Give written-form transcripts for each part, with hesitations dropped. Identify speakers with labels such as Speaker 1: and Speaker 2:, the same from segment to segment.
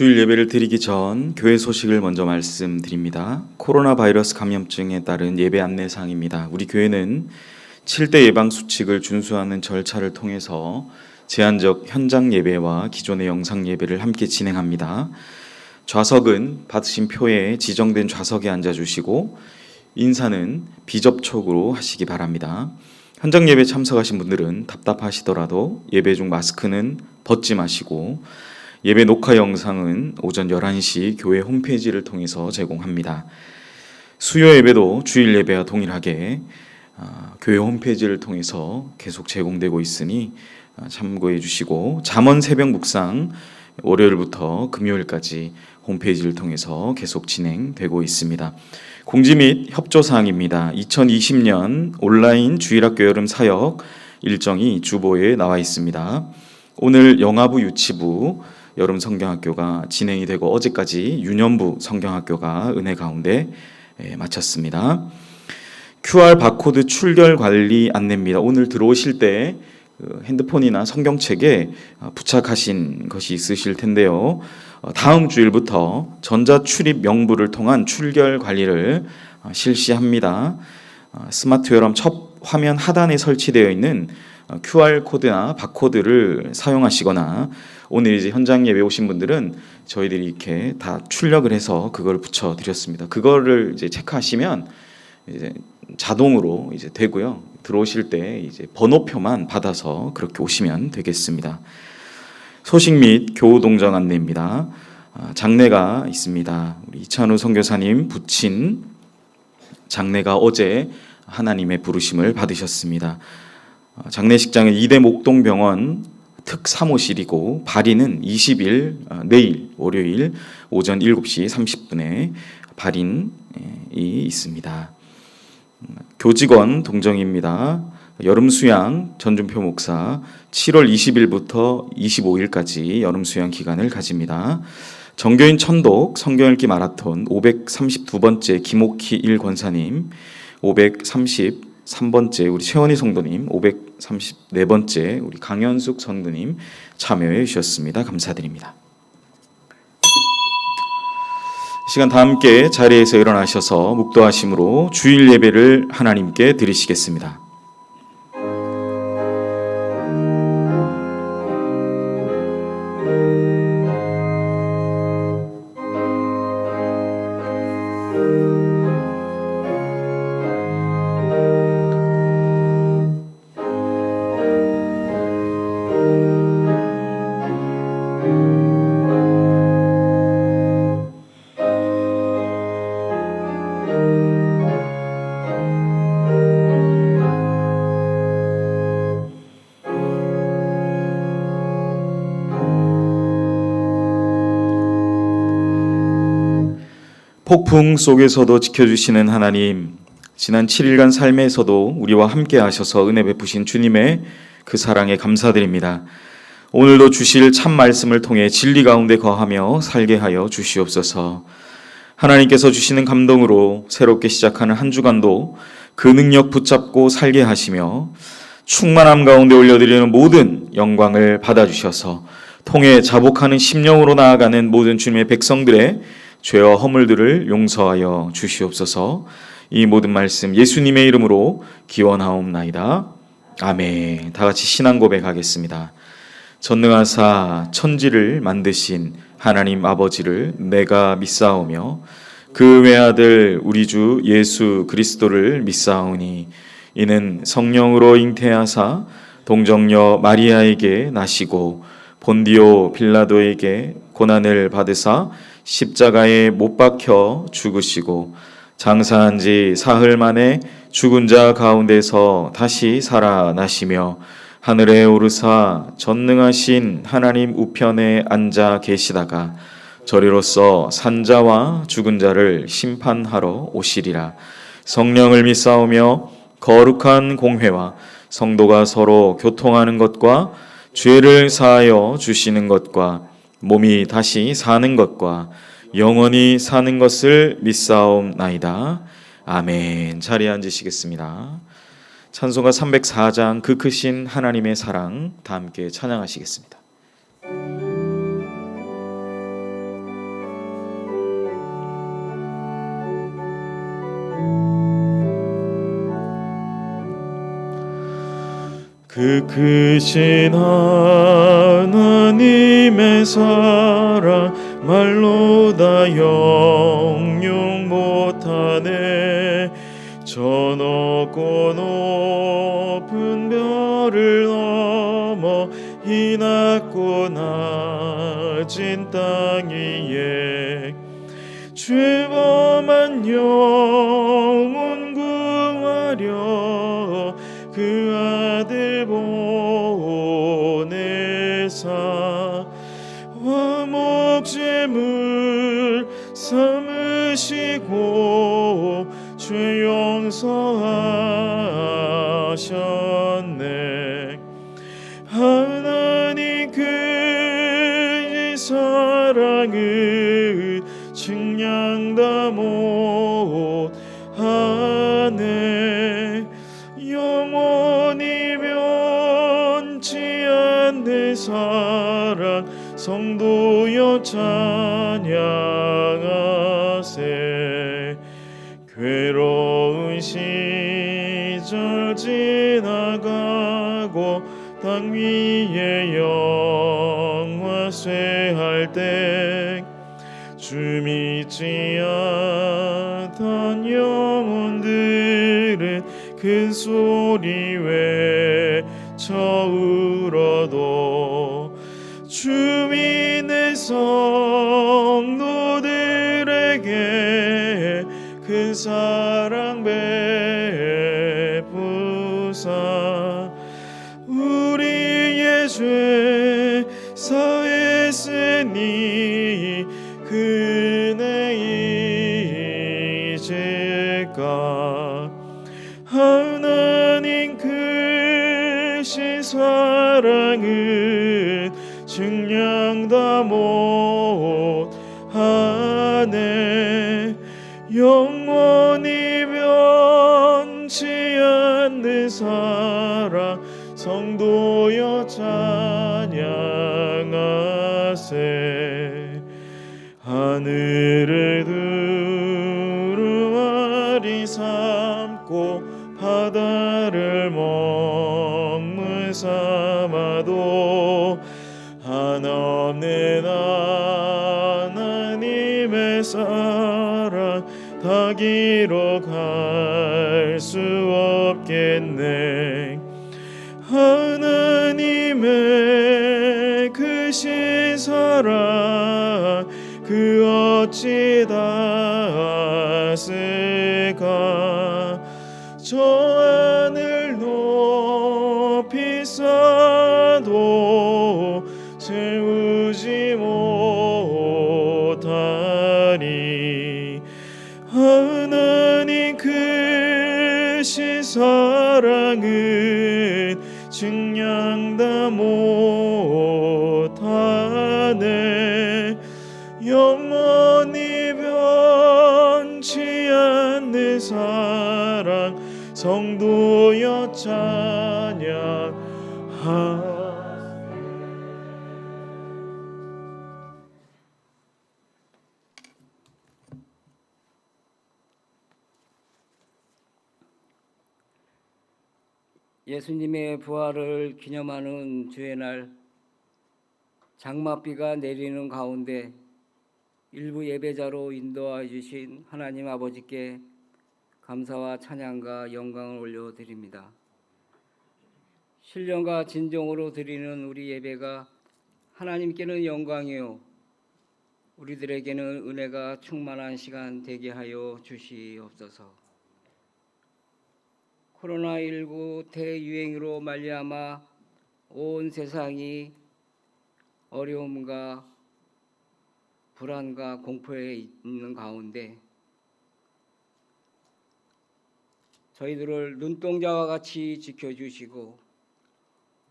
Speaker 1: 주일 예배를 드리기 전 교회 소식을 먼저 말씀드립니다. 코로나 바이러스 감염증에 따른 예배 안내사항입니다. 우리 교회는 7대 예방 수칙을 준수하는 절차를 통해서 제한적 현장 예배와 기존의 영상 예배를 함께 진행합니다. 좌석은 받으신 표에 지정된 좌석에 앉아주시고 인사는 비접촉으로 하시기 바랍니다. 현장 예배 참석하신 분들은 답답하시더라도 예배 중 마스크는 벗지 마시고 예배 녹화 영상은 오전 11시 교회 홈페이지를 통해서 제공합니다. 수요 예배도 주일 예배와 동일하게 교회 홈페이지를 통해서 계속 제공되고 있으니 참고해 주시고, 잠언 새벽 묵상 월요일부터 금요일까지 홈페이지를 통해서 계속 진행되고 있습니다. 공지 및 협조사항입니다. 2020년 온라인 주일학교 여름 사역 일정이 주보에 나와 있습니다. 오늘 영아부 유치부 여름 성경학교가 진행이 되고 어제까지 유년부 성경학교가 은혜 가운데 마쳤습니다. QR 바코드 출결 관리 안내입니다. 오늘 들어오실 때 핸드폰이나 성경책에 부착하신 것이 있으실 텐데요. 다음 주일부터 전자 출입 명부를 통한 출결 관리를 실시합니다. 스마트웨어럼 첫 화면 하단에 설치되어 있는 QR코드나 바코드를 사용하시거나, 오늘 이제 현장 예배 오신 분들은 저희들이 이렇게 다 출력을 해서 그걸 붙여 드렸습니다. 그거를 이제 체크하시면 이제 자동으로 이제 되고요. 들어오실 때 이제 번호표만 받아서 그렇게 오시면 되겠습니다. 소식 및 교우 동정 안내입니다. 장례가 있습니다. 우리 이찬우 선교사님 부친 장례가 어제 하나님의 부르심을 받으셨습니다. 장례식장은 이대 목동병원 특사무실이고 발인은 20일 내일 월요일 오전 7시 30분에 발인이 있습니다. 교직원 동정입니다. 여름수양 전준표 목사 7월 20일부터 25일까지 여름수양 기간을 가집니다. 정교인 천독 성경읽기 마라톤 532번째 김옥희 1 권사님, 533번째 우리 최원희 성도님, 534번째 우리 강현숙 성도님 참여해 주셨습니다. 감사드립니다. 시간 다 함께 자리에서 일어나셔서 묵도하심으로 주일 예배를 하나님께 드리시겠습니다. 폭풍 속에서도 지켜주시는 하나님, 지난 7일간 삶에서도 우리와 함께 하셔서 은혜 베푸신 주님의 그 사랑에 감사드립니다. 오늘도 주실 참 말씀을 통해 진리 가운데 거하며 살게 하여 주시옵소서. 하나님께서 주시는 감동으로 새롭게 시작하는 한 주간도 그 능력 붙잡고 살게 하시며 충만함 가운데 올려드리는 모든 영광을 받아주셔서 통해 자복하는 심령으로 나아가는 모든 주님의 백성들의 죄와 허물들을 용서하여 주시옵소서. 이 모든 말씀 예수님의 이름으로 기원하옵나이다. 아멘. 다 같이 신앙 고백하겠습니다. 전능하사 천지를 만드신 하나님 아버지를 내가 믿사오며 그 외아들 우리 주 예수 그리스도를 믿사오니 이는 성령으로 잉태하사 동정녀 마리아에게 나시고 본디오 빌라도에게 고난을 받으사 십자가에 못 박혀 죽으시고 장사한 지 사흘 만에 죽은 자 가운데서 다시 살아나시며 하늘에 오르사 전능하신 하나님 우편에 앉아 계시다가 저리로서 산자와 죽은 자를 심판하러 오시리라. 성령을 믿사오며 거룩한 공회와 성도가 서로 교통하는 것과 죄를 사하여 주시는 것과 몸이 다시 사는 것과 영원히 사는 것을 믿사옵나이다. 아멘. 자리에 앉으시겠습니다. 찬송가 304장 그 크신 하나님의 사랑 다 함께 찬양하시겠습니다. 그 크신 하나님의 사랑 말로 다 영용 못하네. 저 높고 높은 별을 넘어 이 낮고 낮은 땅 위에 죄범한 영혼 구하려 그 아들 보내사 화목제물 삼으시고 죄 용서하셨네. 하나님 그 사랑을 측량 다 못하네. 영원히 변치 않는 사랑 성도여 찬양하세. 괴로운 시절 지나가고 땅 위에 영화 쇠할 때 주 믿지 않던 영혼들은 큰 소리 외쳐 울어도 주 믿는 성도들에게 큰 사랑 베푸사 우리의 죄 사했으니 그네 이제가 하나님 크신 사랑은 측량 다 못하네. 영원히 변치 않는 사랑 성도여 찬양하세. 하늘을 두루마리 삼고 바다를 먹물 삼아도 한없는 하나님의 사랑 다 기록할 수 없겠네. 하나님의 크신 사랑 그 어찌 닿았을까. 저 하늘 높이 쌓아도 채우지 못하리. 하나님 크신 사랑은 측량 다 못하네. 영원히 변치 않는 사랑 성도여 찬양하세.
Speaker 2: 예수님의 부활을 기념하는 주의 날, 장맛비가 내리는 가운데 일부 예배자로 인도하여 주신 하나님 아버지께 감사와 찬양과 영광을 올려드립니다. 신령과 진정으로 드리는 우리 예배가 하나님께는 영광이요 우리들에게는 은혜가 충만한 시간 되게 하여 주시옵소서. 코로나19 대유행으로 말미암아 온 세상이 어려움과 불안과 공포에 있는 가운데 저희들을 눈동자와 같이 지켜주시고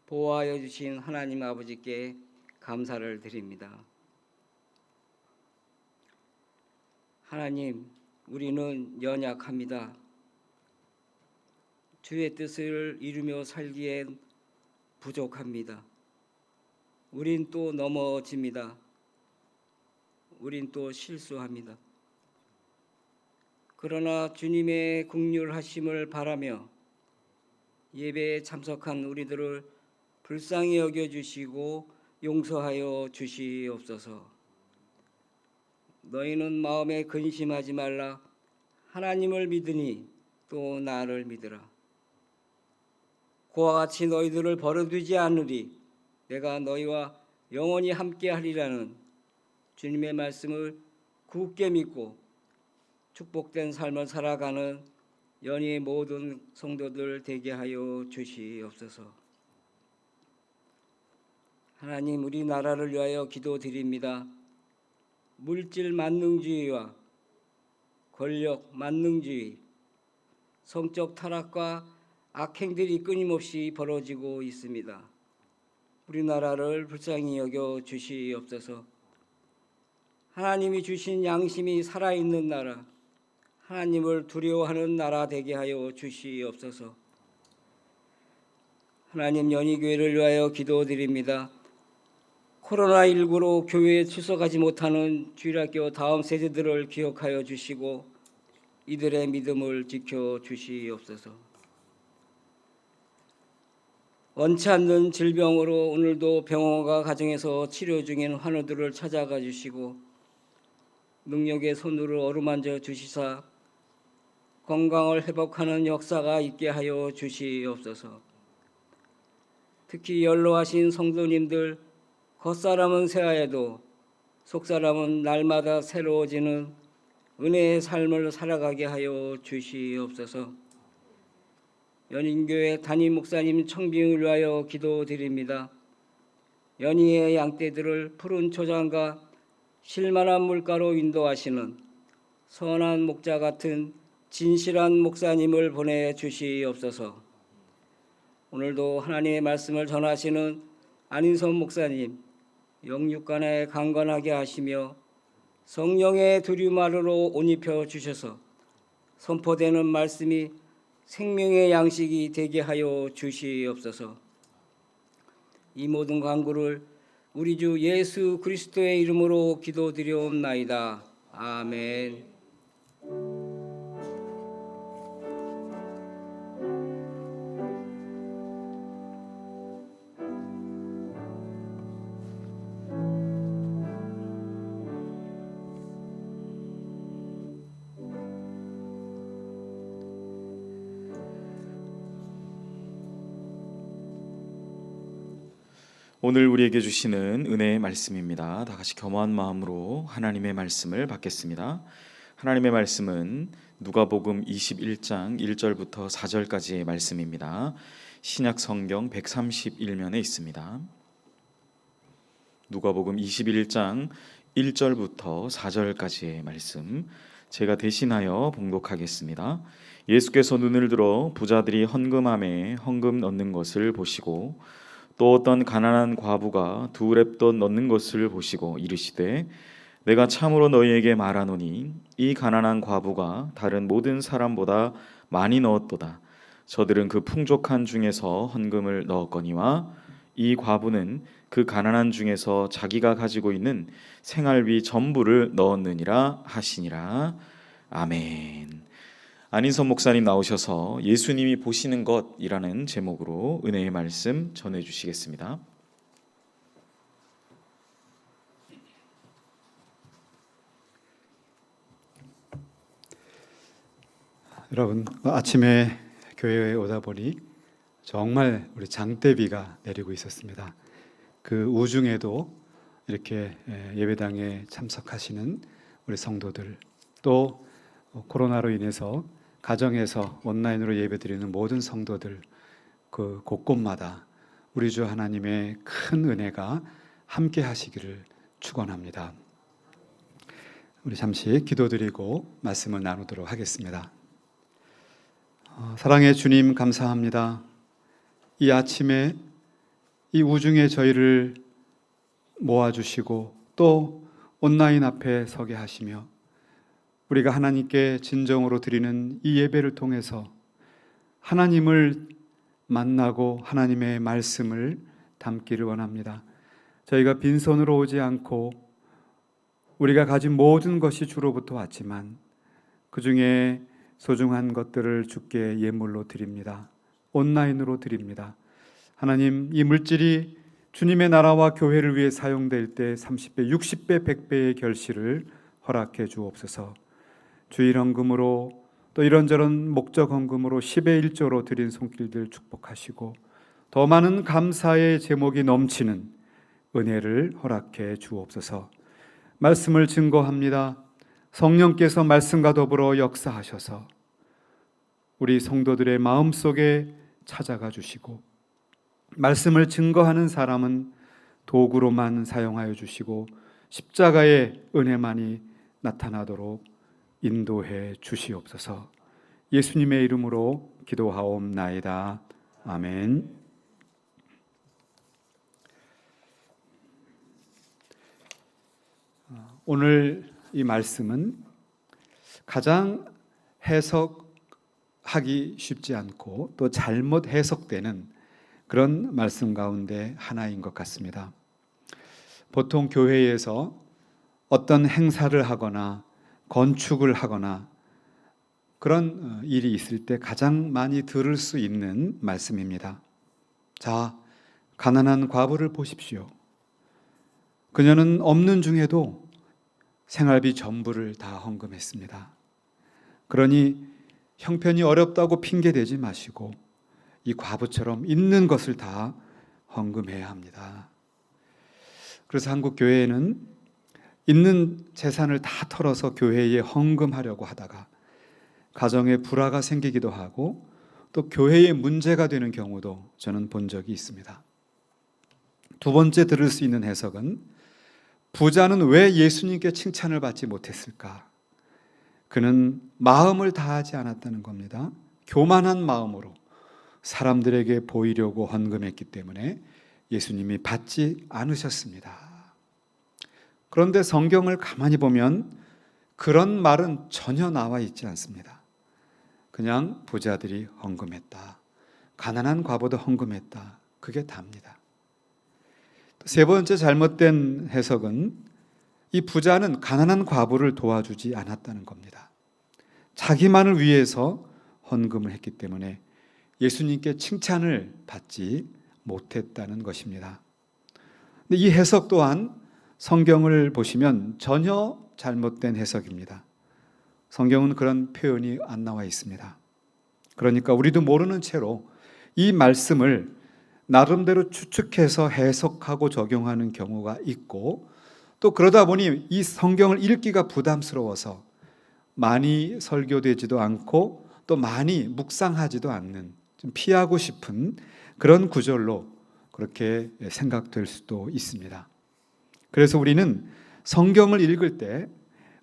Speaker 2: 보호하여 주신 하나님 아버지께 감사를 드립니다. 하나님, 우리는 연약합니다. 주의 뜻을 이루며 살기엔 부족합니다. 우린 또 넘어집니다. 우린 또 실수합니다. 그러나 주님의 긍휼하심을 바라며 예배에 참석한 우리들을 불쌍히 여겨주시고 용서하여 주시옵소서. 너희는 마음에 근심하지 말라. 하나님을 믿으니 또 나를 믿으라. 그와 같이 너희들을 버려두지 않으리. 내가 너희와 영원히 함께하리라는 주님의 말씀을 굳게 믿고 축복된 삶을 살아가는 연희의 모든 성도들 되게 하여 주시옵소서. 하나님, 우리나라를 위하여 기도드립니다. 물질 만능주의와 권력 만능주의, 성적 타락과 악행들이 끊임없이 벌어지고 있습니다. 우리나라를 불쌍히 여겨 주시옵소서. 하나님이 주신 양심이 살아있는 나라, 하나님을 두려워하는 나라 되게 하여 주시옵소서. 하나님, 연희교회를 위하여 기도드립니다. 코로나19로 교회에 출석하지 못하는 주일학교 다음 세대들을 기억하여 주시고 이들의 믿음을 지켜 주시옵소서. 원치 않는 질병으로 오늘도 병원과 가정에서 치료 중인 환우들을 찾아가 주시고 능력의 손으로 어루만져 주시사 건강을 회복하는 역사가 있게 하여 주시옵소서. 특히 연로하신 성도님들, 겉사람은 새하얘도 속사람은 날마다 새로워지는 은혜의 삶을 살아가게 하여 주시옵소서. 연인교회 담임 목사님 청빙을 위하여 기도드립니다. 연희의 양떼들을 푸른 초장과 실만한 물가로 인도하시는 선한 목자 같은 진실한 목사님을 보내주시옵소서. 오늘도 하나님의 말씀을 전하시는 안인선 목사님, 영육간에 강건하게 하시며 성령의 두루마리로 옷 입혀 주셔서 선포되는 말씀이 생명의 양식이 되게 하여 주시옵소서. 이 모든 간구를 우리 주 예수 그리스도의 이름으로 기도드리옵나이다. 아멘.
Speaker 1: 오늘 우리에게 주시는 은혜의 말씀입니다. 다 같이 겸허한 마음으로 하나님의 말씀을 받겠습니다. 하나님의 말씀은 누가복음 21장 1절부터 4절까지의 말씀입니다. 신약 성경 131면에 있습니다. 누가복음 21장 1절부터 4절까지의 말씀, 제가 대신하여 봉독하겠습니다. 예수께서 눈을 들어 부자들이 헌금함에 헌금 넣는 것을 보시고 또 어떤 가난한 과부가 두 렙돈 넣는 것을 보시고 이르시되 내가 참으로 너희에게 말하노니 이 가난한 과부가 다른 모든 사람보다 많이 넣었도다. 저들은 그 풍족한 중에서 헌금을 넣었거니와 이 과부는 그 가난한 중에서 자기가 가지고 있는 생활비 전부를 넣었느니라 하시니라. 아멘. 안인선 목사님 나오셔서 예수님이 보시는 것이라는 제목으로 은혜의 말씀 전해 주시겠습니다.
Speaker 3: 여러분, 아침에 교회에 오다 보니 정말 우리 장대비가 내리고 있었습니다. 그 우중에도 이렇게 예배당에 참석하시는 우리 성도들, 또 코로나로 인해서 가정에서 온라인으로 예배드리는 모든 성도들, 그 곳곳마다 우리 주 하나님의 큰 은혜가 함께 하시기를 축원합니다. 우리 잠시 기도드리고 말씀을 나누도록 하겠습니다. 사랑의 주님, 감사합니다. 이 아침에 이 우중에 저희를 모아주시고 또 온라인 앞에 서게 하시며 우리가 하나님께 진정으로 드리는 이 예배를 통해서 하나님을 만나고 하나님의 말씀을 담기를 원합니다. 저희가 빈손으로 오지 않고 우리가 가진 모든 것이 주로부터 왔지만 그 중에 소중한 것들을 주께 예물로 드립니다. 온라인으로 드립니다. 하나님, 이 물질이 주님의 나라와 교회를 위해 사용될 때 30배, 60배, 100배의 결실을 허락해 주옵소서. 주일 헌금으로 또 이런저런 목적 헌금으로 10의 1조로 드린 손길들 축복하시고 더 많은 감사의 제목이 넘치는 은혜를 허락해 주옵소서. 말씀을 증거합니다. 성령께서 말씀과 더불어 역사하셔서 우리 성도들의 마음속에 찾아가 주시고 말씀을 증거하는 사람은 도구로만 사용하여 주시고 십자가의 은혜만이 나타나도록 인도해 주시옵소서. 예수님의 이름으로 기도하옵나이다. 아멘. 오늘 이 말씀은 가장 해석하기 쉽지 않고 또 잘못 해석되는 그런 말씀 가운데 하나인 것 같습니다. 보통 교회에서 어떤 행사를 하거나 건축을 하거나 그런 일이 있을 때 가장 많이 들을 수 있는 말씀입니다. 자, 가난한 과부를 보십시오. 그녀는 없는 중에도 생활비 전부를 다 헌금했습니다. 그러니 형편이 어렵다고 핑계대지 마시고 이 과부처럼 있는 것을 다 헌금해야 합니다. 그래서 한국 교회에는 있는 재산을 다 털어서 교회에 헌금하려고 하다가 가정에 불화가 생기기도 하고 또 교회에 문제가 되는 경우도 저는 본 적이 있습니다. 두 번째 들을 수 있는 해석은 부자는 왜 예수님께 칭찬을 받지 못했을까? 그는 마음을 다하지 않았다는 겁니다. 교만한 마음으로 사람들에게 보이려고 헌금했기 때문에 예수님이 받지 않으셨습니다. 그런데 성경을 가만히 보면 그런 말은 전혀 나와 있지 않습니다. 그냥 부자들이 헌금했다. 가난한 과부도 헌금했다. 그게 답니다. 세 번째 잘못된 해석은 이 부자는 가난한 과부를 도와주지 않았다는 겁니다. 자기만을 위해서 헌금을 했기 때문에 예수님께 칭찬을 받지 못했다는 것입니다. 근데 이 해석 또한 성경을 보시면 전혀 잘못된 해석입니다. 성경은 그런 표현이 안 나와 있습니다. 그러니까 우리도 모르는 채로 이 말씀을 나름대로 추측해서 해석하고 적용하는 경우가 있고 또 그러다 보니 이 성경을 읽기가 부담스러워서 많이 설교되지도 않고 또 많이 묵상하지도 않는 좀 피하고 싶은 그런 구절로 그렇게 생각될 수도 있습니다. 그래서 우리는 성경을 읽을 때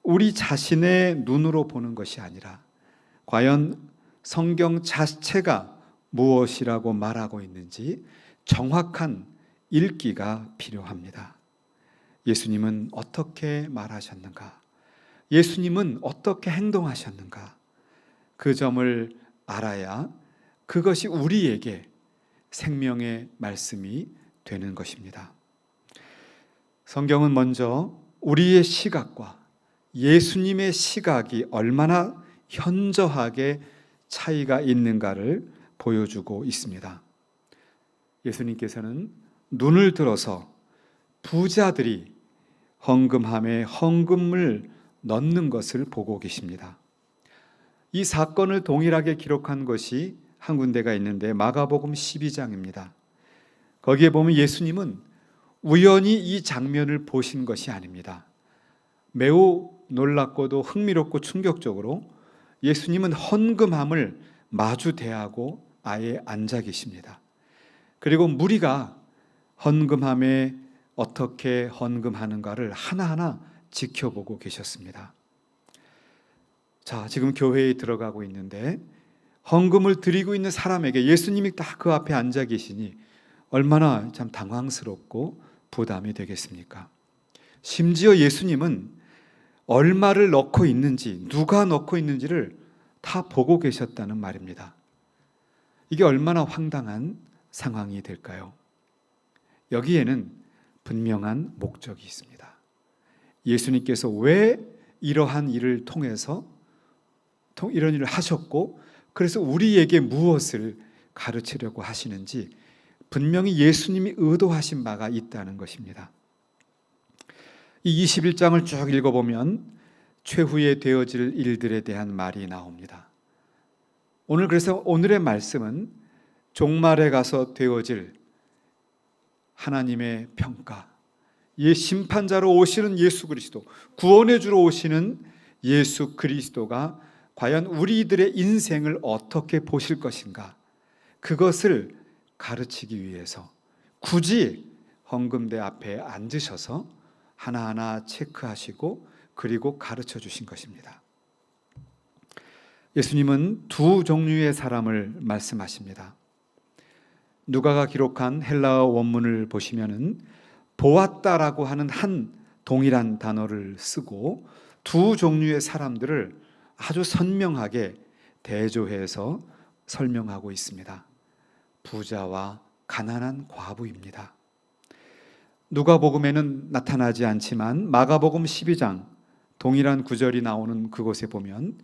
Speaker 3: 우리 자신의 눈으로 보는 것이 아니라 과연 성경 자체가 무엇이라고 말하고 있는지 정확한 읽기가 필요합니다. 예수님은 어떻게 말하셨는가? 예수님은 어떻게 행동하셨는가? 그 점을 알아야 그것이 우리에게 생명의 말씀이 되는 것입니다. 성경은 먼저 우리의 시각과 예수님의 시각이 얼마나 현저하게 차이가 있는가를 보여주고 있습니다. 예수님께서는 눈을 들어서 부자들이 헌금함에 헌금을 넣는 것을 보고 계십니다. 이 사건을 동일하게 기록한 것이 한 군데가 있는데 마가복음 12장입니다. 거기에 보면 예수님은 우연히 이 장면을 보신 것이 아닙니다. 매우 놀랍고도 흥미롭고 충격적으로 예수님은 헌금함을 마주 대하고 아예 앉아 계십니다. 그리고 무리가 헌금함에 어떻게 헌금하는가를 하나하나 지켜보고 계셨습니다. 자, 지금 교회에 들어가고 있는데 헌금을 드리고 있는 사람에게 예수님이 딱 그 앞에 앉아 계시니 얼마나 참 당황스럽고 부담이 되겠습니까? 심지어 예수님은 얼마를 넣고 있는지, 누가 넣고 있는지를 다 보고 계셨다는 말입니다. 이게 얼마나 황당한 상황이 될까요? 여기에는 분명한 목적이 있습니다. 예수님께서 왜 이러한 일을 통해서 이런 일을 하셨고 그래서 우리에게 무엇을 가르치려고 하시는지 분명히 예수님이 의도하신 바가 있다는 것입니다. 이 21장을 쭉 읽어보면 최후에 되어질 일들에 대한 말이 나옵니다. 그래서 오늘의 말씀은 종말에 가서 되어질 하나님의 평가, 심판자로 오시는 예수 그리스도, 구원해 주러 오시는 예수 그리스도가 과연 우리들의 인생을 어떻게 보실 것인가, 그것을 가르치기 위해서 굳이 헌금대 앞에 앉으셔서 하나하나 체크하시고 그리고 가르쳐 주신 것입니다. 예수님은 두 종류의 사람을 말씀하십니다. 누가가 기록한 헬라어 원문을 보시면은 보았다라고 하는 한 동일한 단어를 쓰고 두 종류의 사람들을 아주 선명하게 대조해서 설명하고 있습니다. 부자와 가난한 과부입니다. 누가복음에는 나타나지 않지만 마가복음 12장 동일한 구절이 나오는 그곳에 보면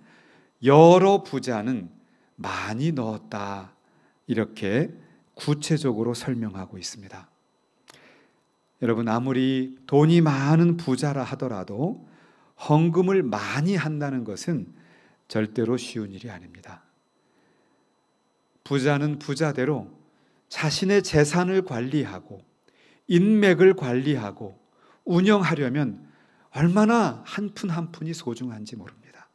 Speaker 3: 여러 부자는 많이 넣었다, 이렇게 구체적으로 설명하고 있습니다. 여러분, 아무리 돈이 많은 부자라 하더라도 헌금을 많이 한다는 것은 절대로 쉬운 일이 아닙니다. 부자는 부자대로 자신의 재산을 관리하고 인맥을 관리하고 운영하려면 얼마나 한 푼 한 푼이 소중한지 모릅니다.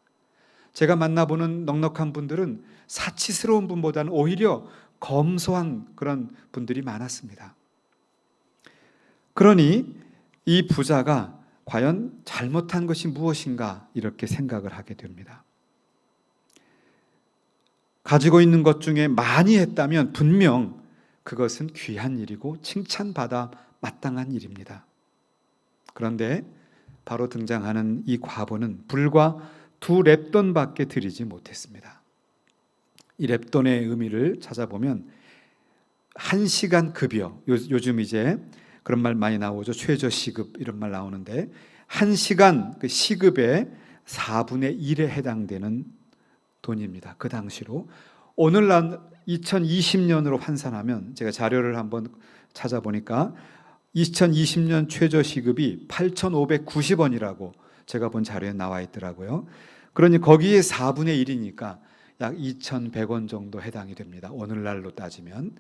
Speaker 3: 제가 만나보는 넉넉한 분들은 사치스러운 분보다는 오히려 검소한 그런 분들이 많았습니다. 그러니 이 부자가 과연 잘못한 것이 무엇인가 이렇게 생각을 하게 됩니다. 가지고 있는 것 중에 많이 했다면 분명 그것은 귀한 일이고 칭찬받아 마땅한 일입니다. 그런데 바로 등장하는 이 과부는 불과 2렙돈밖에 드리지 못했습니다. 이 렙돈의 의미를 찾아보면 1시간 급여, 요즘 이제 그런 말 많이 나오죠. 최저시급 이런 말 나오는데 1시간 그 시급의 4분의 1에 해당되는 돈입니다. 그 당시로. 오늘날 2020년으로 환산하면 제가 자료를 한번 찾아보니까 2020년 최저시급이 8,590원이라고 제가 본 자료에 나와 있더라고요. 그러니 거기에 4분의 1이니까 약 2,100원 정도 해당이 됩니다. 오늘날로 따지면.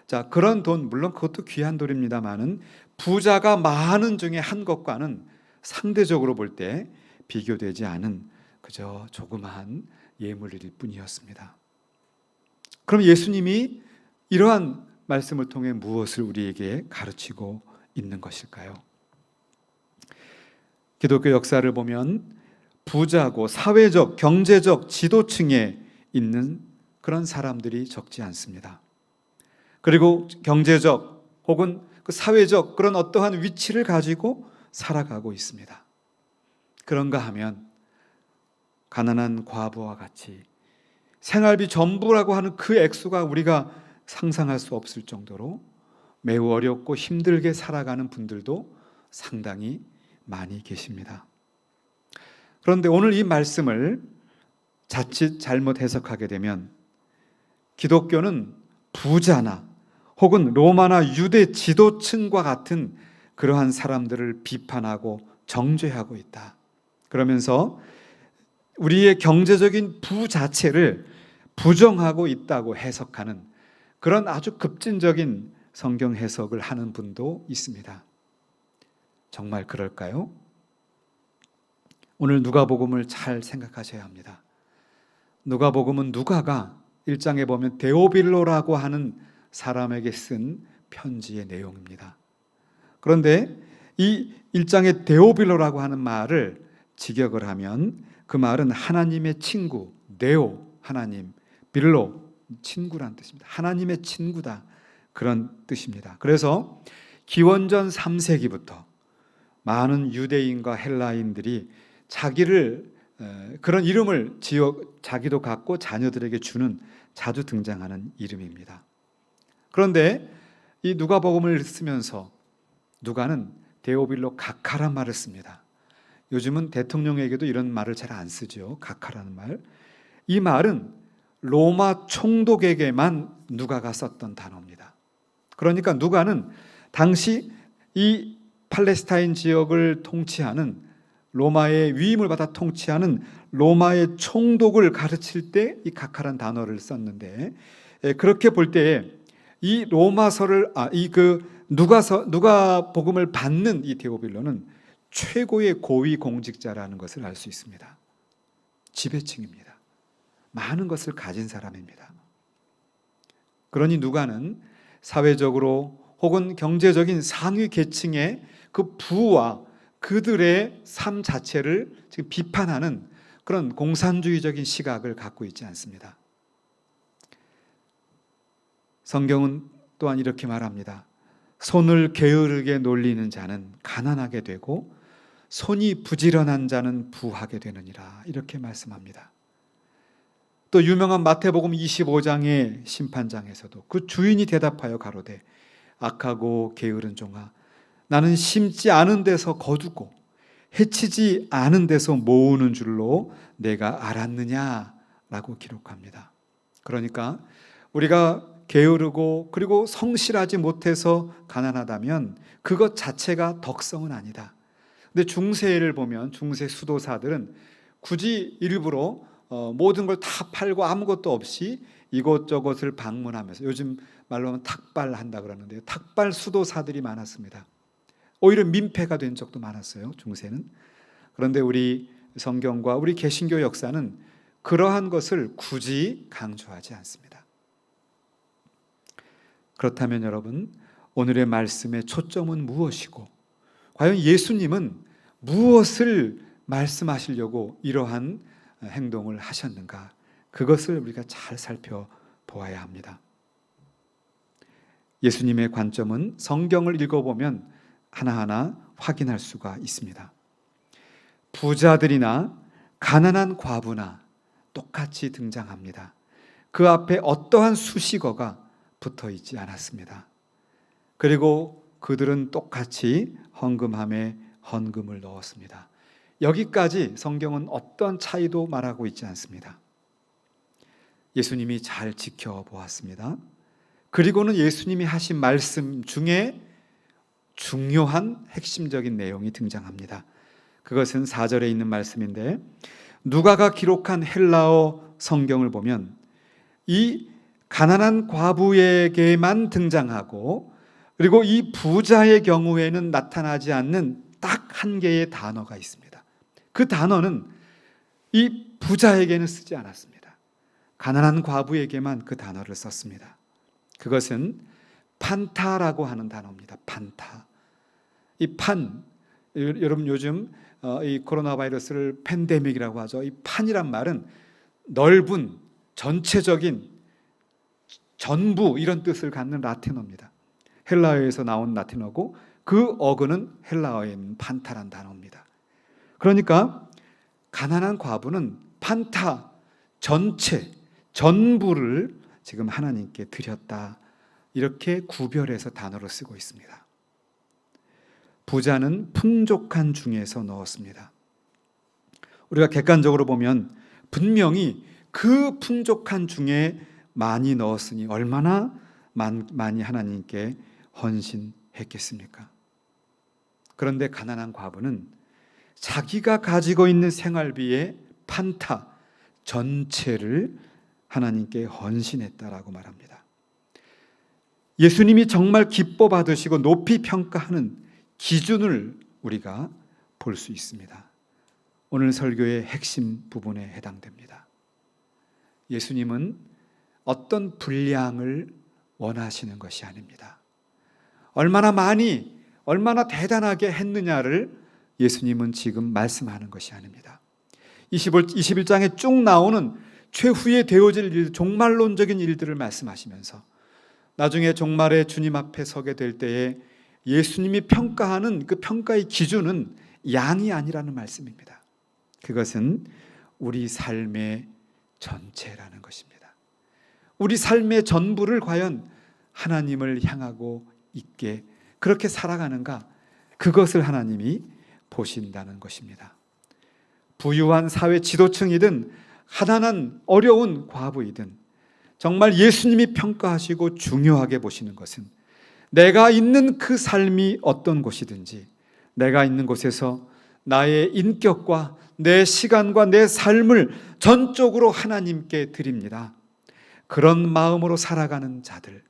Speaker 3: 자, 그런 돈, 물론 그것도 귀한 돈입니다만은 부자가 많은 중에 한 것과는 상대적으로 볼 때 비교되지 않은 그저 조그마한 예물일 뿐이었습니다. 그럼 예수님이 이러한 말씀을 통해 무엇을 우리에게 가르치고 있는 것일까요? 기독교 역사를 보면 부자고 사회적, 경제적 지도층에 있는 그런 사람들이 적지 않습니다. 그리고 경제적 혹은 그 사회적 그런 어떠한 위치를 가지고 살아가고 있습니다. 그런가 하면 가난한 과부와 같이 생활비 전부라고 하는 그 액수가 우리가 상상할 수 없을 정도로 매우 어렵고 힘들게 살아가는 분들도 상당히 많이 계십니다. 그런데 오늘 이 말씀을 자칫 잘못 해석하게 되면 기독교는 부자나 혹은 로마나 유대 지도층과 같은 그러한 사람들을 비판하고 정죄하고 있다. 그러면서 우리의 경제적인 부 자체를 부정하고 있다고 해석하는 그런 아주 급진적인 성경 해석을 하는 분도 있습니다. 정말 그럴까요? 오늘 누가복음을 잘 생각하셔야 합니다. 누가복음은 누가가 1장에 보면 데오빌로라고 하는 사람에게 쓴 편지의 내용입니다. 그런데 이 1장의 데오빌로라고 하는 말을 직역을 하면 그 말은 하나님의 친구, 네오, 하나님, 빌로, 친구란 뜻입니다. 하나님의 친구다, 그런 뜻입니다. 그래서 기원전 3세기부터 많은 유대인과 헬라인들이 자기를 그런 이름을 지어 자기도 갖고 자녀들에게 주는 자주 등장하는 이름입니다. 그런데 이 누가복음을 쓰면서 누가는 데오빌로 각하란 말을 씁니다. 요즘은 대통령에게도 이런 말을 잘 안 쓰죠. 각하라는 말. 이 말은 로마 총독에게만 누가가 썼던 단어입니다. 그러니까 누가는 당시 이 팔레스타인 지역을 통치하는 로마의 위임을 받아 통치하는 로마의 총독을 가르칠 때 이 각하란 단어를 썼는데, 그렇게 볼 때에 이 로마서를 누가복음을 받는 이 데오빌로는 최고의 고위 공직자라는 것을 알 수 있습니다. 지배층입니다. 많은 것을 가진 사람입니다. 그러니 누가는 사회적으로 혹은 경제적인 상위 계층의 그 부와 그들의 삶 자체를 지금 비판하는 그런 공산주의적인 시각을 갖고 있지 않습니다. 성경은 또한 이렇게 말합니다. 손을 게으르게 놀리는 자는 가난하게 되고 손이 부지런한 자는 부하게 되느니라, 이렇게 말씀합니다. 또 유명한 마태복음 25장의 심판장에서도 그 주인이 대답하여 가로되 악하고 게으른 종아, 나는 심지 않은 데서 거두고 해치지 않은 데서 모으는 줄로 내가 알았느냐라고 기록합니다. 그러니까 우리가 게으르고 그리고 성실하지 못해서 가난하다면 그것 자체가 덕성은 아니다. 근데 중세를 보면 중세 수도사들은 굳이 일부러 모든 걸 다 팔고 아무것도 없이 이곳저곳을 방문하면서, 요즘 말로 하면 탁발한다 그러는데요, 탁발 수도사들이 많았습니다. 오히려 민폐가 된 적도 많았어요, 중세는. 그런데 우리 성경과 우리 개신교 역사는 그러한 것을 굳이 강조하지 않습니다. 그렇다면 여러분, 오늘의 말씀의 초점은 무엇이고, 과연 예수님은 무엇을 말씀하시려고 이러한 행동을 하셨는가, 그것을 우리가 잘 살펴보아야 합니다. 예수님의 관점은 성경을 읽어보면 하나하나 확인할 수가 있습니다. 부자들이나 가난한 과부나 똑같이 등장합니다. 그 앞에 어떠한 수식어가 붙어 있지 않았습니다. 그리고 그들은 똑같이 헌금함에 헌금을 넣었습니다. 여기까지 성경은 어떤 차이도 말하고 있지 않습니다. 예수님이 잘 지켜보았습니다. 그리고는 예수님이 하신 말씀 중에 중요한 핵심적인 내용이 등장합니다. 그것은 4절에 있는 말씀인데, 누가가 기록한 헬라어 성경을 보면 이 가난한 과부에게만 등장하고, 그리고 이 부자의 경우에는 나타나지 않는 딱 한 개의 단어가 있습니다. 그 단어는 이 부자에게는 쓰지 않았습니다. 가난한 과부에게만 그 단어를 썼습니다. 그것은 판타라고 하는 단어입니다. 판타. 이 판, 여러분 요즘 이 코로나 바이러스를 팬데믹이라고 하죠. 이 판이란 말은 넓은, 전체적인, 전부 이런 뜻을 갖는 라틴어입니다. 헬라어에서 나온 라틴어고 그 어근은 헬라어에 있는 판타란 단어입니다. 그러니까 가난한 과부는 판타, 전체, 전부를 지금 하나님께 드렸다, 이렇게 구별해서 단어로 쓰고 있습니다. 부자는 풍족한 중에서 넣었습니다. 우리가 객관적으로 보면 분명히 그 풍족한 중에 많이 넣었으니 얼마나 많이 하나님께 헌신했겠습니까? 그런데 가난한 과부는 자기가 가지고 있는 생활비의 판타 전체를 하나님께 헌신했다라고 말합니다. 예수님이 정말 기뻐 받으시고 높이 평가하는 기준을 우리가 볼 수 있습니다. 오늘 설교의 핵심 부분에 해당됩니다. 예수님은 어떤 분량을 원하시는 것이 아닙니다. 얼마나 많이, 얼마나 대단하게 했느냐를 예수님은 지금 말씀하는 것이 아닙니다. 21장에 쭉 나오는 최후에 되어질 일, 종말론적인 일들을 말씀하시면서 나중에 종말에 주님 앞에 서게 될 때에 예수님이 평가하는 그 평가의 기준은 양이 아니라는 말씀입니다. 그것은 우리 삶의 전체라는 것입니다. 우리 삶의 전부를 과연 하나님을 향하고 있게 그렇게 살아가는가, 그것을 하나님이 보신다는 것입니다. 부유한 사회 지도층이든 가난한 어려운 과부이든 정말 예수님이 평가하시고 중요하게 보시는 것은 내가 있는 그 삶이 어떤 곳이든지 내가 있는 곳에서 나의 인격과 내 시간과 내 삶을 전적으로 하나님께 드립니다. 그런 마음으로 살아가는 자들,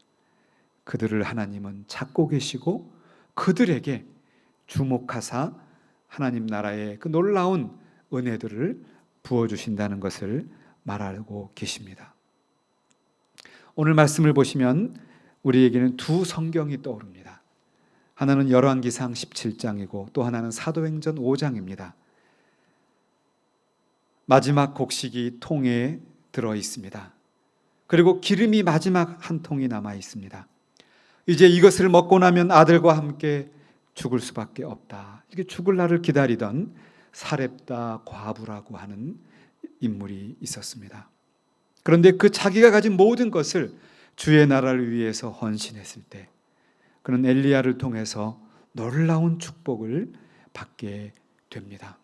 Speaker 3: 그들을 하나님은 찾고 계시고 그들에게 주목하사 하나님 나라의 그 놀라운 은혜들을 부어주신다는 것을 말하고 계십니다. 오늘 말씀을 보시면 우리에게는 두 성경이 떠오릅니다. 하나는 열왕기상 17장이고 또 하나는 사도행전 5장입니다. 마지막 곡식이 통에 들어 있습니다. 그리고 기름이 마지막 한 통이 남아 있습니다. 이제 이것을 먹고 나면 아들과 함께 죽을 수밖에 없다. 이렇게 죽을 날을 기다리던 사렙다 과부라고 하는 인물이 있었습니다. 그런데 그 자기가 가진 모든 것을 주의 나라를 위해서 헌신했을 때 그는 엘리야를 통해서 놀라운 축복을 받게 됩니다.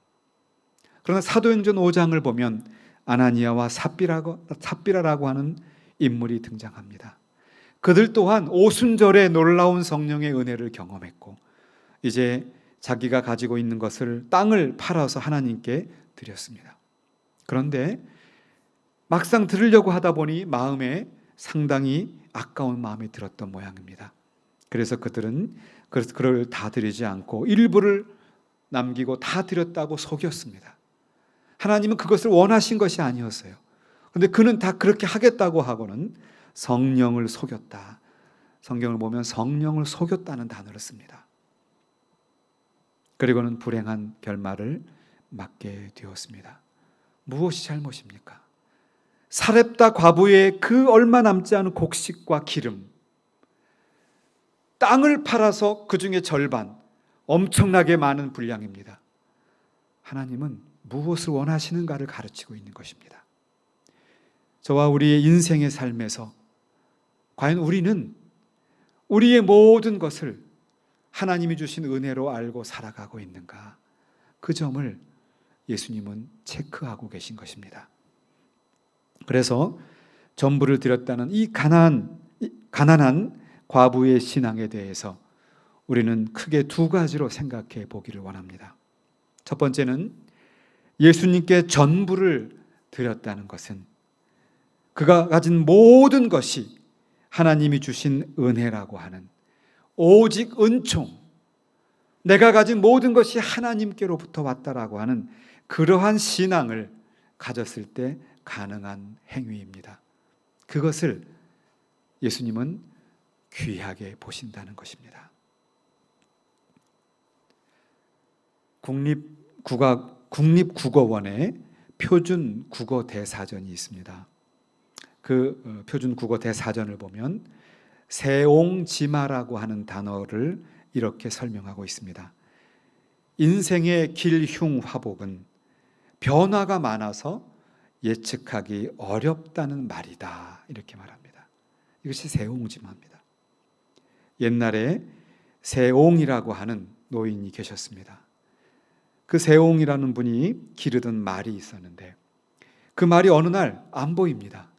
Speaker 3: 그러나 사도행전 5장을 보면 아나니아와 삽비라라고 하는 인물이 등장합니다. 그들 또한 오순절에 놀라운 성령의 은혜를 경험했고 이제 자기가 가지고 있는 것을 땅을 팔아서 하나님께 드렸습니다. 그런데 막상 드리려고 하다 보니 마음에 상당히 아까운 마음이 들었던 모양입니다. 그래서 그들은 그걸 다 드리지 않고 일부를 남기고 다 드렸다고 속였습니다. 하나님은 그것을 원하신 것이 아니었어요. 그런데 그는 다 그렇게 하겠다고 하고는 성령을 속였다. 성경을 보면 성령을 속였다는 단어를 씁니다. 그리고는 불행한 결말을 맞게 되었습니다. 무엇이 잘못입니까? 사렙다 과부의 그 얼마 남지 않은 곡식과 기름, 땅을 팔아서 그 중에 절반, 엄청나게 많은 분량입니다. 하나님은 무엇을 원하시는가를 가르치고 있는 것입니다. 저와 우리의 인생의 삶에서 과연 우리는 우리의 모든 것을 하나님이 주신 은혜로 알고 살아가고 있는가? 그 점을 예수님은 체크하고 계신 것입니다. 그래서 전부를 드렸다는 이 가난한 과부의 신앙에 대해서 우리는 크게 두 가지로 생각해 보기를 원합니다. 첫 번째는 예수님께 전부를 드렸다는 것은 그가 가진 모든 것이 하나님이 주신 은혜라고 하는 오직 은총, 내가 가진 모든 것이 하나님께로부터 왔다라고 하는 그러한 신앙을 가졌을 때 가능한 행위입니다. 그것을 예수님은 귀하게 보신다는 것입니다. 국립국어원에 표준 국어 대사전이 있습니다. 그 표준 국어 대사전을 보면 세옹지마라고 하는 단어를 이렇게 설명하고 있습니다. 인생의 길흉화복은 변화가 많아서 예측하기 어렵다는 말이다. 이렇게 말합니다. 이것이 세옹지마입니다. 옛날에 세옹이라고 하는 노인이 계셨습니다. 그 세옹이라는 분이 기르던 말이 있었는데 그 말이 어느 날 안 보입니다.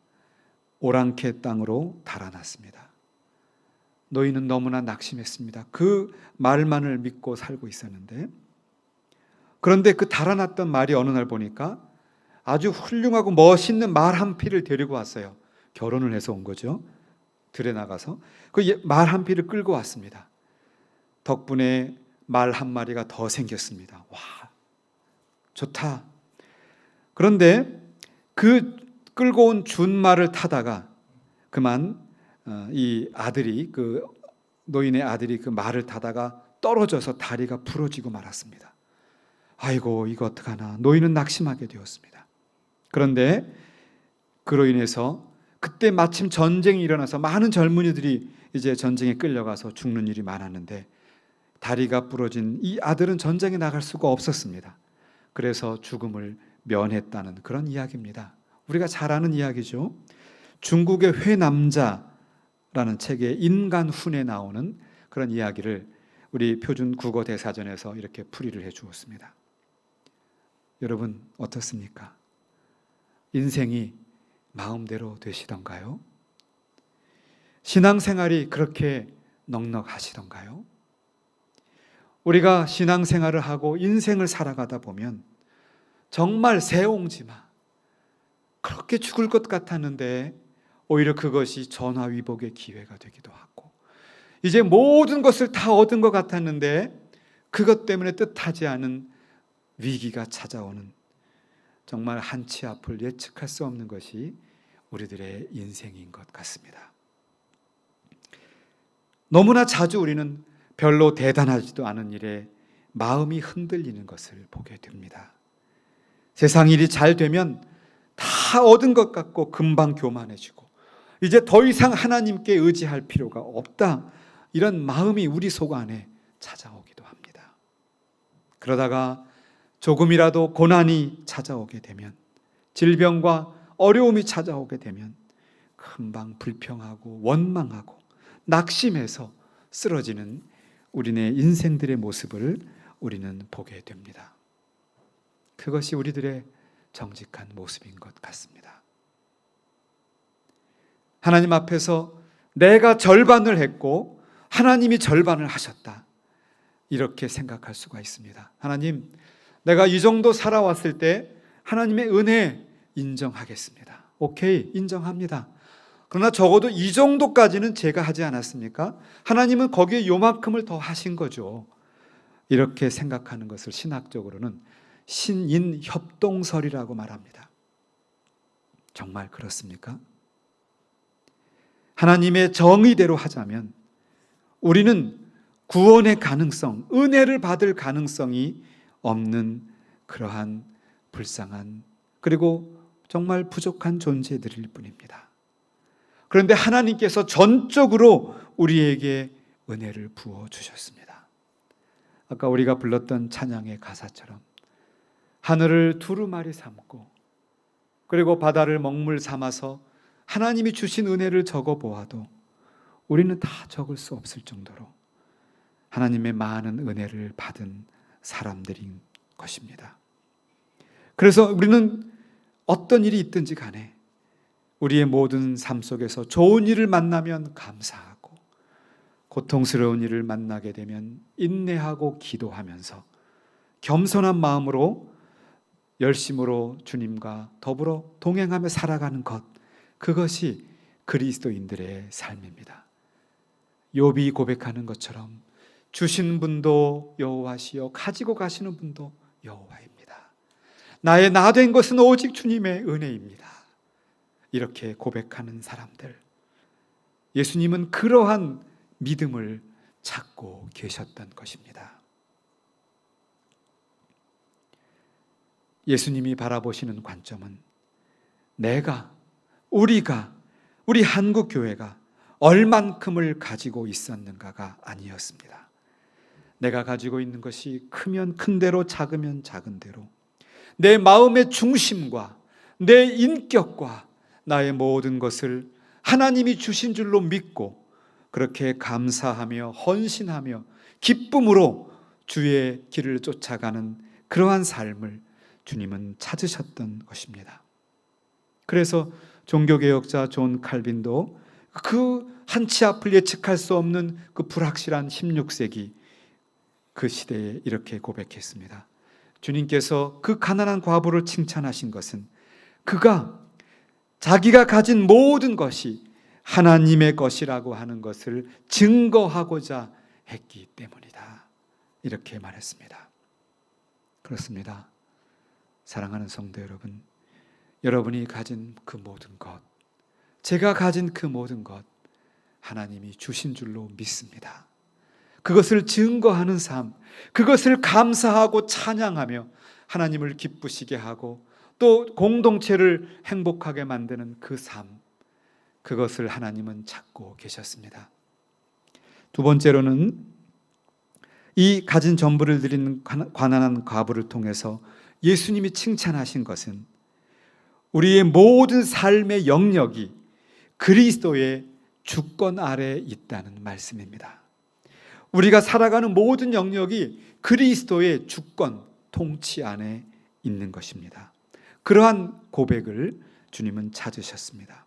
Speaker 3: 오랑캐 땅으로 달아났습니다. 노인은 너무나 낙심했습니다. 그 말만을 믿고 살고 있었는데 그런데 그 달아났던 말이 어느 날 보니까 아주 훌륭하고 멋있는 말 한 피를 데리고 왔어요. 결혼을 해서 온 거죠. 들에 나가서 그 말 한 피를 끌고 왔습니다. 덕분에 말 한 마리가 더 생겼습니다. 와, 좋다. 그런데 그 끌고 온 준말을 타다가 그만 이 아들이 그 노인의 아들이 그 말을 타다가 떨어져서 다리가 부러지고 말았습니다. 아이고 이거 어떡하나. 노인은 낙심하게 되었습니다. 그런데 그로 인해서 그때 마침 전쟁이 일어나서 많은 젊은이들이 이제 전쟁에 끌려가서 죽는 일이 많았는데 다리가 부러진 이 아들은 전쟁에 나갈 수가 없었습니다. 그래서 죽음을 면했다는 그런 이야기입니다. 우리가 잘 아는 이야기죠. 중국의 회남자라는 책에 인간훈에 나오는 그런 이야기를 우리 표준 국어 대사전에서 이렇게 풀이를 해 주었습니다. 여러분 어떻습니까? 인생이 마음대로 되시던가요? 신앙생활이 그렇게 넉넉하시던가요? 우리가 신앙생활을 하고 인생을 살아가다 보면 정말 새옹지마 그렇게 죽을 것 같았는데 오히려 그것이 전화위복의 기회가 되기도 하고, 이제 모든 것을 다 얻은 것 같았는데 그것 때문에 뜻하지 않은 위기가 찾아오는, 정말 한치 앞을 예측할 수 없는 것이 우리들의 인생인 것 같습니다. 너무나 자주 우리는 별로 대단하지도 않은 일에 마음이 흔들리는 것을 보게 됩니다. 세상 일이 잘 되면 다 얻은 것 같고 금방 교만해지고 이제 더 이상 하나님께 의지할 필요가 없다, 이런 마음이 우리 속 안에 찾아오기도 합니다. 그러다가 조금이라도 고난이 찾아오게 되면, 질병과 어려움이 찾아오게 되면 금방 불평하고 원망하고 낙심해서 쓰러지는 우리네 인생들의 모습을 우리는 보게 됩니다. 그것이 우리들의 정직한 모습인 것 같습니다. 하나님 앞에서 내가 절반을 했고 하나님이 절반을 하셨다, 이렇게 생각할 수가 있습니다. 하나님, 내가 이 정도 살아왔을 때 하나님의 은혜 인정하겠습니다. 오케이, 인정합니다. 그러나 적어도 이 정도까지는 제가 하지 않았습니까? 하나님은 거기에 요만큼을 더 하신 거죠. 이렇게 생각하는 것을 신학적으로는 신인협동설이라고 말합니다. 정말 그렇습니까? 하나님의 정의대로 하자면 우리는 구원의 가능성, 은혜를 받을 가능성이 없는 그러한 불쌍한, 그리고 정말 부족한 존재들일 뿐입니다. 그런데 하나님께서 전적으로 우리에게 은혜를 부어주셨습니다. 아까 우리가 불렀던 찬양의 가사처럼 하늘을 두루마리 삼고 그리고 바다를 먹물 삼아서 하나님이 주신 은혜를 적어 보아도 우리는 다 적을 수 없을 정도로 하나님의 많은 은혜를 받은 사람들인 것입니다. 그래서 우리는 어떤 일이 있든지 간에 우리의 모든 삶 속에서 좋은 일을 만나면 감사하고 고통스러운 일을 만나게 되면 인내하고 기도하면서 겸손한 마음으로 열심으로 주님과 더불어 동행하며 살아가는 것, 그것이 그리스도인들의 삶입니다. 욥이 고백하는 것처럼 주신 분도 여호와시요 가지고 가시는 분도 여호와입니다. 나의 나 된 것은 오직 주님의 은혜입니다. 이렇게 고백하는 사람들, 예수님은 그러한 믿음을 찾고 계셨던 것입니다. 예수님이 바라보시는 관점은 우리 한국 교회가 얼만큼을 가지고 있었는가가 아니었습니다. 내가 가지고 있는 것이 크면 큰 대로 작으면 작은 대로 내 마음의 중심과 내 인격과 나의 모든 것을 하나님이 주신 줄로 믿고 그렇게 감사하며 헌신하며 기쁨으로 주의 길을 쫓아가는 그러한 삶을 주님은 찾으셨던 것입니다. 그래서 종교개혁자 존 칼빈도 그 한치 앞을 예측할 수 없는 그 불확실한 16세기 그 시대에 이렇게 고백했습니다. 주님께서 그 가난한 과부를 칭찬하신 것은 그가 자기가 가진 모든 것이 하나님의 것이라고 하는 것을 증거하고자 했기 때문이다, 이렇게 말했습니다. 그렇습니다. 사랑하는 성도 여러분, 여러분이 가진 그 모든 것, 제가 가진 그 모든 것 하나님이 주신 줄로 믿습니다. 그것을 증거하는 삶, 그것을 감사하고 찬양하며 하나님을 기쁘시게 하고 또 공동체를 행복하게 만드는 그 삶, 그것을 하나님은 찾고 계셨습니다. 두 번째로는 이 가진 전부를 드리는 가난한 과부를 통해서 예수님이 칭찬하신 것은 우리의 모든 삶의 영역이 그리스도의 주권 아래에 있다는 말씀입니다. 우리가 살아가는 모든 영역이 그리스도의 주권, 통치 안에 있는 것입니다. 그러한 고백을 주님은 찾으셨습니다.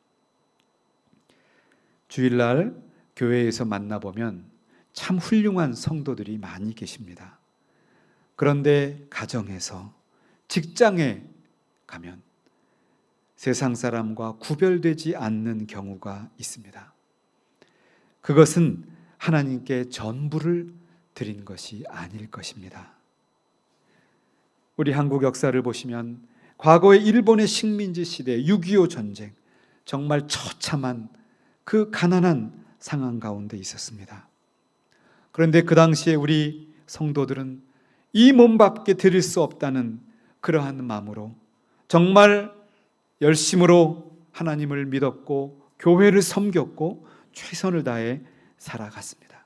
Speaker 3: 주일날 교회에서 만나보면 참 훌륭한 성도들이 많이 계십니다. 그런데 가정에서, 직장에 가면 세상 사람과 구별되지 않는 경우가 있습니다. 그것은 하나님께 전부를 드린 것이 아닐 것입니다. 우리 한국 역사를 보시면 과거의 일본의 식민지 시대 6.25 전쟁, 정말 처참한 그 가난한 상황 가운데 있었습니다. 그런데 그 당시에 우리 성도들은 이 몸밖에 드릴 수 없다는 그러한 마음으로 정말 열심으로 하나님을 믿었고 교회를 섬겼고 최선을 다해 살아갔습니다.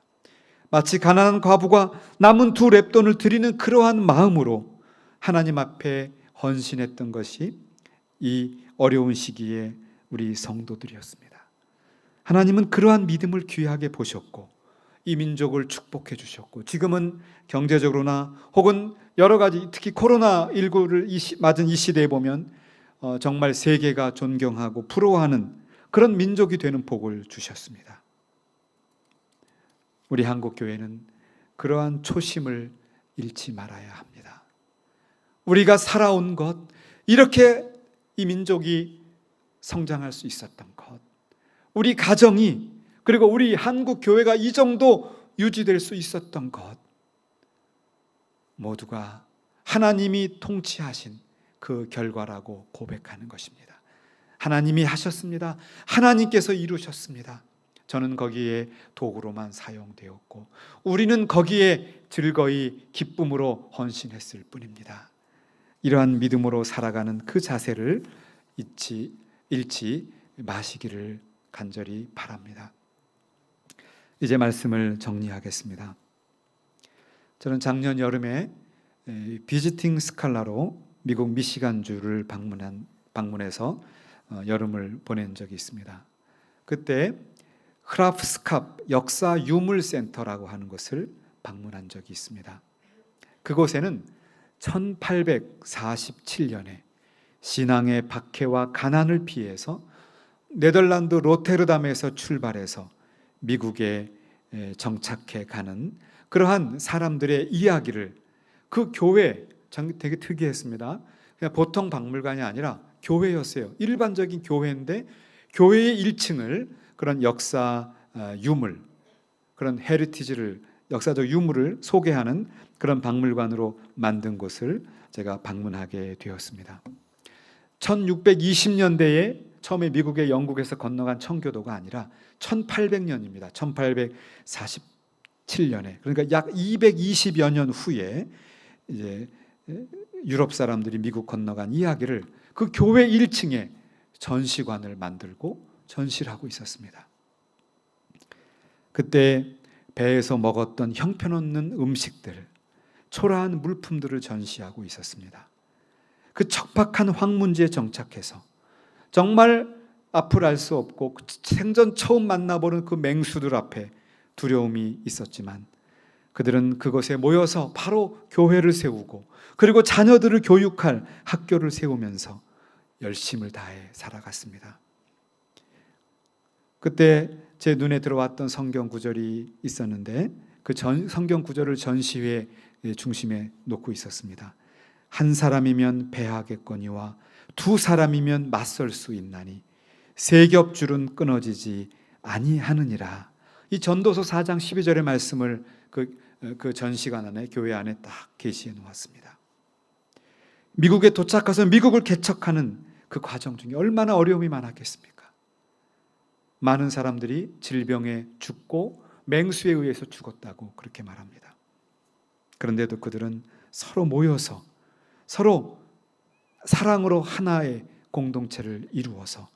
Speaker 3: 마치 가난한 과부가 남은 2 렙돈을 드리는 그러한 마음으로 하나님 앞에 헌신했던 것이 이 어려운 시기에 우리 성도들이었습니다. 하나님은 그러한 믿음을 귀하게 보셨고 이 민족을 축복해 주셨고, 지금은 경제적으로나 혹은 여러 가지, 특히 코로나19를 맞은 이 시대에 보면 정말 세계가 존경하고 부러워하는 그런 민족이 되는 복을 주셨습니다. 우리 한국교회는 그러한 초심을 잃지 말아야 합니다. 우리가 살아온 것, 이렇게 이 민족이 성장할 수 있었던 것, 우리 가정이, 그리고 우리 한국교회가 이 정도 유지될 수 있었던 것, 모두가 하나님이 통치하신 그 결과라고 고백하는 것입니다. 하나님이 하셨습니다. 하나님께서 이루셨습니다. 저는 거기에 도구로만 사용되었고 우리는 거기에 즐거이 기쁨으로 헌신했을 뿐입니다. 이러한 믿음으로 살아가는 그 자세를 잃지 마시기를 간절히 바랍니다. 이제 말씀을 정리하겠습니다. 저는 작년 여름에 비지팅 스칼라로 미국 미시간주를 방문해서 여름을 보낸 적이 있습니다. 그때 흐라프스캅 역사 유물 센터라고 하는 곳을 방문한 적이 있습니다. 그곳에는 1847년에 신앙의 박해와 가난을 피해서 네덜란드 로테르담에서 출발해서 미국에 정착해 가는 그러한 사람들의 이야기를, 그 교회 되게 특이했습니다. 그냥 보통 박물관이 아니라 교회였어요. 일반적인 교회인데 교회의 1층을 그런 역사 유물, 그런 헤리티지를, 역사적 유물을 소개하는 그런 박물관으로 만든 곳을 제가 방문하게 되었습니다. 1620년대에 처음에 미국의 영국에서 건너간 청교도가 아니라 1800년입니다. 1847년에, 그러니까 약 220여 년 후에 이제 유럽 사람들이 미국 건너간 이야기를 그 교회 1층에 전시관을 만들고 전시를 하고 있었습니다. 그때 배에서 먹었던 형편없는 음식들, 초라한 물품들을 전시하고 있었습니다. 그 척박한 황문지에 정착해서 정말 앞을 알 수 없고 생전 처음 만나보는 그 맹수들 앞에 두려움이 있었지만 그들은 그곳에 모여서 바로 교회를 세우고 그리고 자녀들을 교육할 학교를 세우면서 열심을 다해 살아갔습니다. 그때 제 눈에 들어왔던 성경 구절이 있었는데 그 성경 구절을 전시회 중심에 놓고 있었습니다. 한 사람이면 배하겠거니와 2 사람이면 맞설 수 있나니 세 겹줄은 끊어지지 아니하느니라. 이 전도서 4장 12절의 말씀을 그 전시관 안에, 교회 안에 딱 게시해 놓았습니다. 미국에 도착해서 미국을 개척하는 그 과정 중에 얼마나 어려움이 많았겠습니까? 많은 사람들이 질병에 죽고 맹수에 의해서 죽었다고 그렇게 말합니다. 그런데도 그들은 서로 모여서 서로 사랑으로 하나의 공동체를 이루어서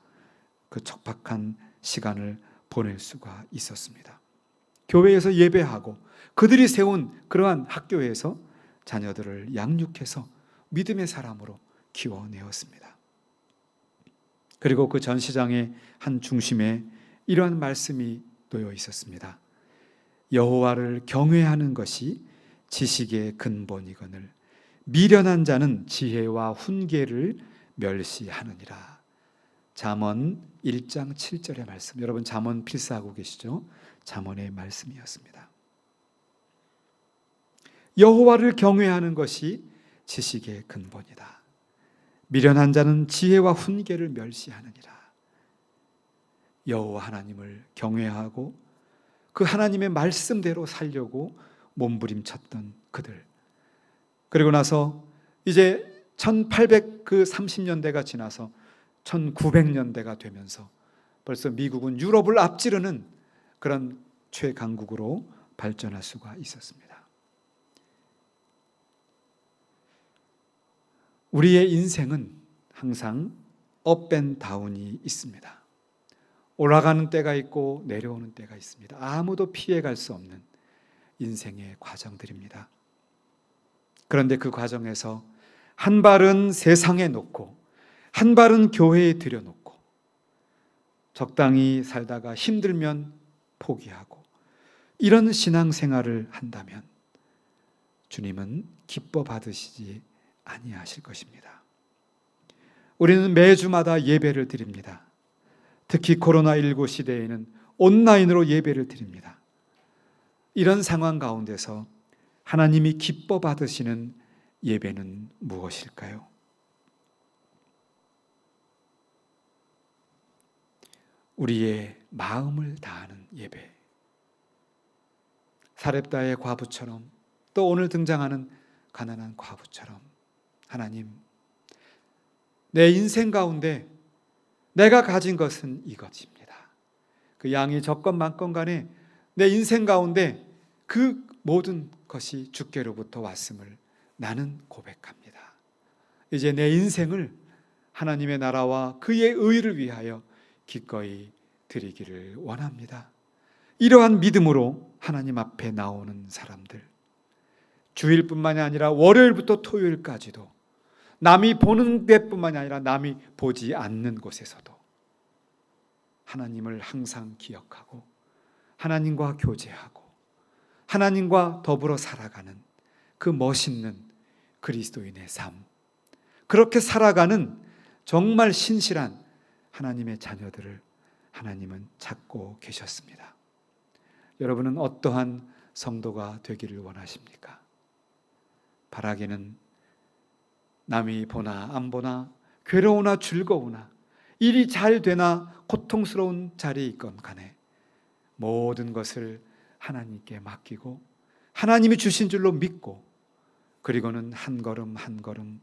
Speaker 3: 그 척박한 시간을 보낼 수가 있었습니다. 교회에서 예배하고 그들이 세운 그러한 학교에서 자녀들을 양육해서 믿음의 사람으로 키워내었습니다. 그리고 그 전시장의 한 중심에 이러한 말씀이 놓여 있었습니다. 여호와를 경외하는 것이 지식의 근본이거늘 미련한 자는 지혜와 훈계를 멸시하느니라. 잠언 1장 7절의 말씀. 여러분 잠언 필사하고 계시죠? 잠언의 말씀이었습니다. 여호와를 경외하는 것이 지식의 근본이다. 미련한 자는 지혜와 훈계를 멸시하느니라. 여호와 하나님을 경외하고 그 하나님의 말씀대로 살려고 몸부림쳤던 그들. 그리고 나서 이제 1830년대가 지나서 1900년대가 되면서 벌써 미국은 유럽을 앞지르는 그런 최강국으로 발전할 수가 있었습니다. 우리의 인생은 항상 업앤다운이 있습니다. 올라가는 때가 있고 내려오는 때가 있습니다. 아무도 피해갈 수 없는 인생의 과정들입니다. 그런데 그 과정에서 한 발은 세상에 놓고 한 발은 교회에 들여놓고 적당히 살다가 힘들면 포기하고 이런 신앙생활을 한다면 주님은 기뻐 받으시지 아니하실 것입니다. 우리는 매주마다 예배를 드립니다. 특히 코로나19 시대에는 온라인으로 예배를 드립니다. 이런 상황 가운데서 하나님이 기뻐 받으시는 예배는 무엇일까요? 우리의 마음을 다하는 예배. 사렙다의 과부처럼 또 오늘 등장하는 가난한 과부처럼 하나님, 내 인생 가운데 내가 가진 것은 이것입니다. 그 양이 적건 많건 간에 내 인생 가운데 그 모든 것이 주께로부터 왔음을 나는 고백합니다. 이제 내 인생을 하나님의 나라와 그의 의를 위하여 기꺼이 드리기를 원합니다. 이러한 믿음으로 하나님 앞에 나오는 사람들, 주일뿐만이 아니라 월요일부터 토요일까지도 남이 보는 데뿐만이 아니라 남이 보지 않는 곳에서도 하나님을 항상 기억하고 하나님과 교제하고 하나님과 더불어 살아가는 그 멋있는 그리스도인의 삶, 그렇게 살아가는 정말 신실한 하나님의 자녀들을 하나님은 찾고 계셨습니다. 여러분은 어떠한 성도가 되기를 원하십니까? 바라기는 남이 보나 안 보나, 괴로우나 즐거우나, 일이 잘 되나 고통스러운 자리에 있건 간에 모든 것을 하나님께 맡기고 하나님이 주신 줄로 믿고, 그리고는 한 걸음 한 걸음,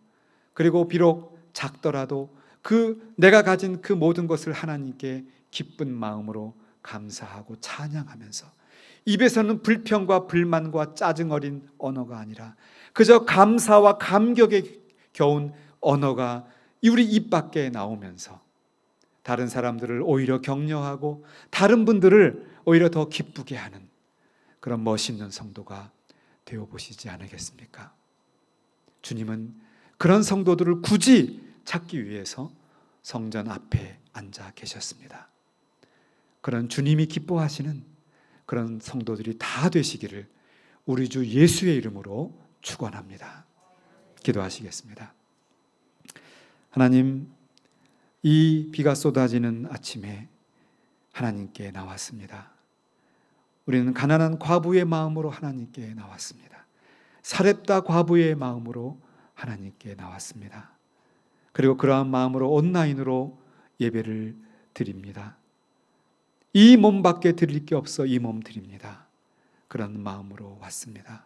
Speaker 3: 그리고 비록 작더라도 그 내가 가진 그 모든 것을 하나님께 기쁜 마음으로 감사하고 찬양하면서 입에서는 불평과 불만과 짜증 어린 언어가 아니라 그저 감사와 감격에 겨운 언어가 우리 입 밖에 나오면서 다른 사람들을 오히려 격려하고 다른 분들을 오히려 더 기쁘게 하는 그런 멋있는 성도가 되어 보시지 않으겠습니까? 주님은 그런 성도들을 굳이 찾기 위해서 성전 앞에 앉아 계셨습니다. 그런 주님이 기뻐하시는 그런 성도들이 다 되시기를 우리 주 예수의 이름으로 축원합니다. 기도하시겠습니다. 하나님, 이 비가 쏟아지는 아침에 하나님께 나왔습니다. 우리는 가난한 과부의 마음으로 하나님께 나왔습니다. 사렙다 과부의 마음으로 하나님께 나왔습니다. 그리고 그러한 마음으로 온라인으로 예배를 드립니다. 이 몸밖에 드릴 게 없어 이 몸 드립니다. 그런 마음으로 왔습니다.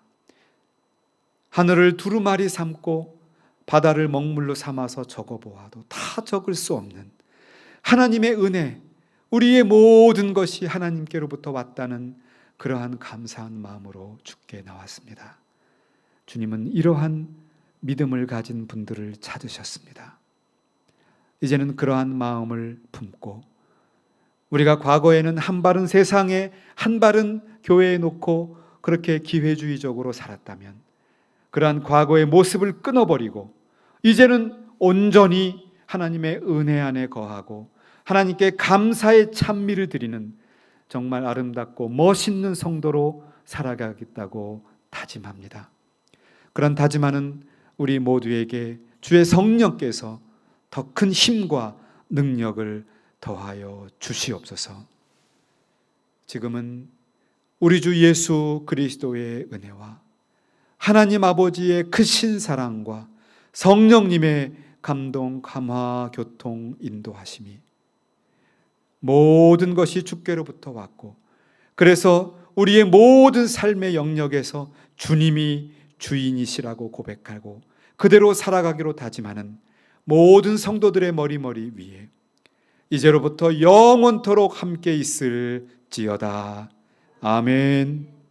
Speaker 3: 하늘을 두루마리 삼고 바다를 먹물로 삼아서 적어보아도 다 적을 수 없는 하나님의 은혜, 우리의 모든 것이 하나님께로부터 왔다는 그러한 감사한 마음으로 주께 나왔습니다. 주님은 이러한 믿음을 가진 분들을 찾으셨습니다. 이제는 그러한 마음을 품고 우리가 과거에는 한 발은 세상에 한 발은 교회에 놓고 그렇게 기회주의적으로 살았다면 그러한 과거의 모습을 끊어버리고 이제는 온전히 하나님의 은혜 안에 거하고 하나님께 감사의 찬미를 드리는 정말 아름답고 멋있는 성도로 살아가겠다고 다짐합니다. 그런 다짐하는 우리 모두에게 주의 성령께서 더 큰 힘과 능력을 더하여 주시옵소서. 지금은 우리 주 예수 그리스도의 은혜와 하나님 아버지의 크신 사랑과 성령님의 감동, 감화, 교통, 인도하심이 모든 것이 주께로부터 왔고, 그래서 우리의 모든 삶의 영역에서 주님이 주인이시라고 고백하고 그대로 살아가기로 다짐하는 모든 성도들의 머리 위에 이제로부터 영원토록 함께 있을지어다. 아멘.